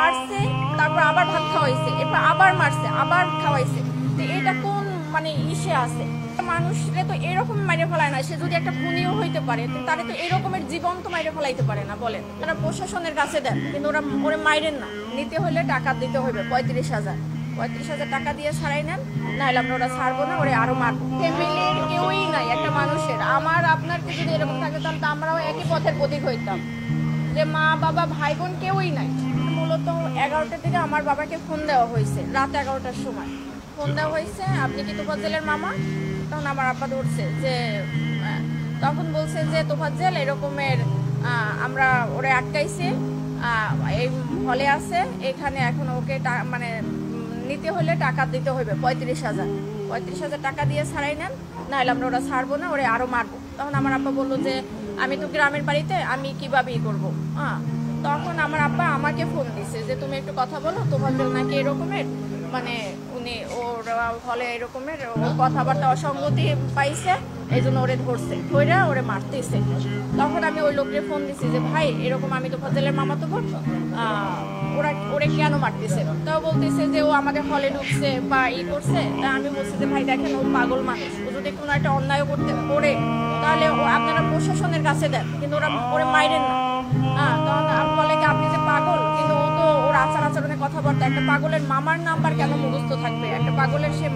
মারছে, তারপর আবার ভাত খাওয়াইছে, এরপর আবার মারছে, আবার খাওয়াইছে। তো এটা কোন মানে ইসে আছে? মানুষরে তো এরকম মাইরে ফেলায় না, সে যদি একটা খুনিও হইতে পারে তারে তো এরকমের জীবন তো মাইরে ফেলাইতে পারে না বলেন। তারা প্রশাসনের কাছে দেন, কিন্তু ওরা ওরে মাইরেন না। নিতে হলে টাকা দিতে হবে 35,000 টাকা দিয়ে ছাড়াই নেন, নাহলে আমরা ওরা ছাড়বো না, ওরে আরো মারবো। ফ্যামিলির কেউই নাই একটা মানুষের। আমার আপনার যদি এরকম থাকে তাহলে তো আমরাও একই পথের প্রতীক হইতাম, যে মা বাবা ভাই বোন কেউই নাই। মূলত 11টার দিকে আমার বাবাকে ফোন দেওয়া হয়েছে, রাত 11টার সময় ফোন দেওয়া হয়েছে, আপনি কি তোফাজ্জেলের মামা? তখন আমার আব্বা ধরছে যে, তখন বলছে যে তোফাজ্জেল এরকমের আমরা ওরে আটকাইছি, এই হলে আছে এখানে, এখন ওকে মানে নিতে হলে টাকা দিতে হবে 35,000 টাকা দিয়ে ছাড়াই নেন, নাহলে আমরা ওরা ছাড়বো না, ওরে আরো মারবো। তখন আমার আব্বা বললো যে আমি তো গ্রামের বাড়িতে, আমি কিভাবে করবো। তখন আমার আব্বা আমাকে ফোন দিছে যে তুমি একটু কথা বলো, তোফাজ্জেল নাকি এরকমের মানে উনি ওর হলে এরকমের কথাবার্তা অসঙ্গতি পাইছে, এই জন্য ওরে ধরছে, ধইরা ওরে মারতেছে। তখন আমি ওই লোককে ফোন দিছি যে ভাই এরকম আমি তোফাজ্জেলের মামা তো বোন, ওরে কেন মারতেছে? তাও বলতেছে যে ও আমাদের হলে ঢুকছে বা করছে। তা আমি বলছি যে ভাই দেখেন ও পাগল মানুষ, ও যদি কোনো একটা অন্যায় করতে করে তাহলে আপনারা প্রশাসনের কাছে দেন, কিন্তু ওরা ওরে মাইরেন না। তখন বলে কি আপনি যে পাগল, কিন্তু ও তো ওর আচার আচরণের কথাবার্তা, একটা পাগলের মামার নাম্বার কেন মুখস্থ থাকবে? একটা পাগলের সে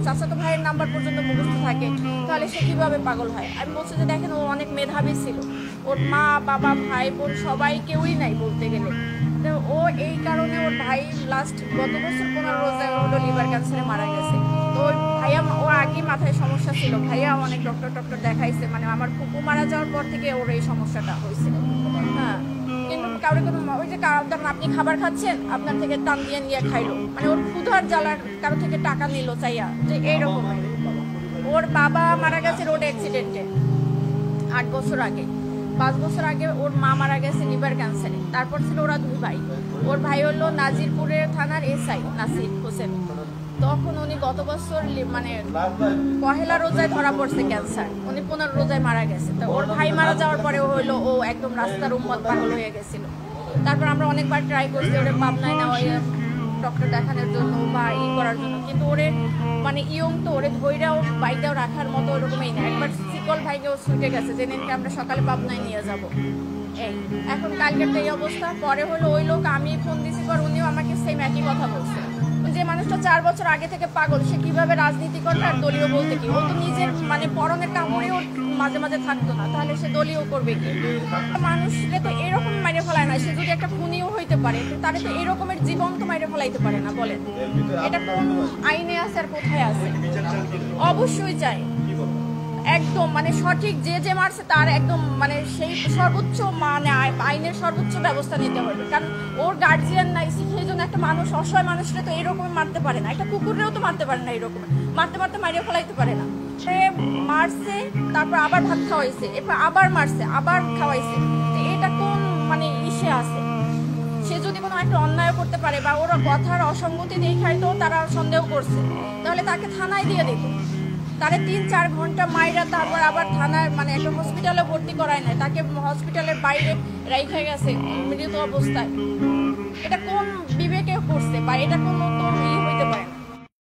চাচাতো ভাইয়ের নাম্বার পর্যন্ত মুখস্থ থাকে, তাহলে সে কিভাবে পাগল হয়? আমি বলছি যে দেখেন ও অনেক মেধাবী ছিল, ওর মা বাবা ভাই বোন সবাই কেউই নাই বলতে গেলে। তো ও এই কারণে ওর ভাই লাস্ট গত বছর 15 রোজায় হলো লিভার ক্যান্সারে মারা গেছে। তো ওই ভাইয়া ও আগে মাথায় সমস্যা ছিল, ভাইয়া অনেক ডক্টর দেখাইছে, মানে আমার ফুপু মারা যাওয়ার পর থেকে ওর এই সমস্যাটা হয়েছিল। কিন্তু কারো কোনো ওই যে আপনি খাবার খাচ্ছেন, আপনার থেকে টান দিয়ে নিয়ে খাইলো, মানে ওর ক্ষুধার জ্বালার কারো থেকে টাকা নিল চাইয়া, যে এইরকম। ওর বাবা মারা গেছে রোড অ্যাক্সিডেন্টে 8 বছর আগে, 5 বছর আগে ওর মা মারা গেছে লিভার ক্যান্সারে। তারপর ছিল ওরা 2 ভাই। ওর ভাই হলো নাজিরপুরের থানার এসআই নাসির হোসেন। তখন উনি গত বছর মানে পহেলা রোজায় ধরা পড়ছে ক্যান্সার, উনি 15 রোজায় মারা গেছে। তো ওর ভাই মারা যাওয়ার পরে হইলো ও একদম রাস্তার উম্মত পাগল হয়ে গেছিল। তারপর আমরা অনেকবার ট্রাই করছি ওরে পাবনায় নেওয়া ডক্টর দেখানোর জন্য বা করার জন্য, কিন্তু ওরে মানে ইয়ং তো, ওরে ধৈর্য বাইকটাও রাখার মতো ওরকমই না। একবার শিকল ভাইকেও ছুটে গেছে, যে নিনকে আমরা সকালে পাবনায় নিয়ে যাব। এই এখন কালকের এই অবস্থা। পরে হলো ওই লোক, আমি ফোন দিছি পর উনিও আমাকে সেম একই কথা বলছে, যে মানুষটা 4 বছর আগে থেকে পাগল, সে কিভাবে রাজনীতি করবে আর দলীয় বলতে কি? ও তো নিজের মানে পরনের কাপড়েও মাঝে মাঝে থাকতো না, তাহলে সে দলীয় করবে কি? মানুষরে তো এরকম মাইরে ফেলায় না, সে যদি একটা খুনিও হইতে পারে তারে তো এরকমের জীবন তো মাইরে ফেলাইতে পারে না বলেন। এটা কোন আইনে আছে আর কোথায় আছে? অবশ্যই চাই একদম মানে সঠিক, যে মারছে তার একদম মানে সেই সর্বোচ্চ মানে আইনের সর্বোচ্চ ব্যবস্থা নিতে হবে। কারণ ওর গার্জিয়ান নাই, সেই জন্য একটা মানুষ অসহায় মানুষরা তো এরকম মারতে পারে না, একটা কুকুরেও তো মারতে পারে না, এরকম মারতে মারিয়ে ফেলাইতে পারে না। সে মারছে, তারপর আবার ভাত খাওয়াইছে, এরপর আবার মারছে, আবার খাওয়াইছে। এটা কোন মানে ইসে আছে? সে যদি কোনো একটা অন্যায় করতে পারে বা ওরা কথার অসঙ্গতি দেখায় তো তারা সন্দেহ করছে, তাহলে তাকে থানায় দিয়ে দিত। তারে 3-4 ঘন্টা মাইরা তারপর আবার থানায় মানে একটা হসপিটালে ভর্তি করায় নাই, তাকে হসপিটালের বাইরে রাইখা গেছে মৃত অবস্থায়। এটা কোন বিবেকে করছে বা এটা কোন তো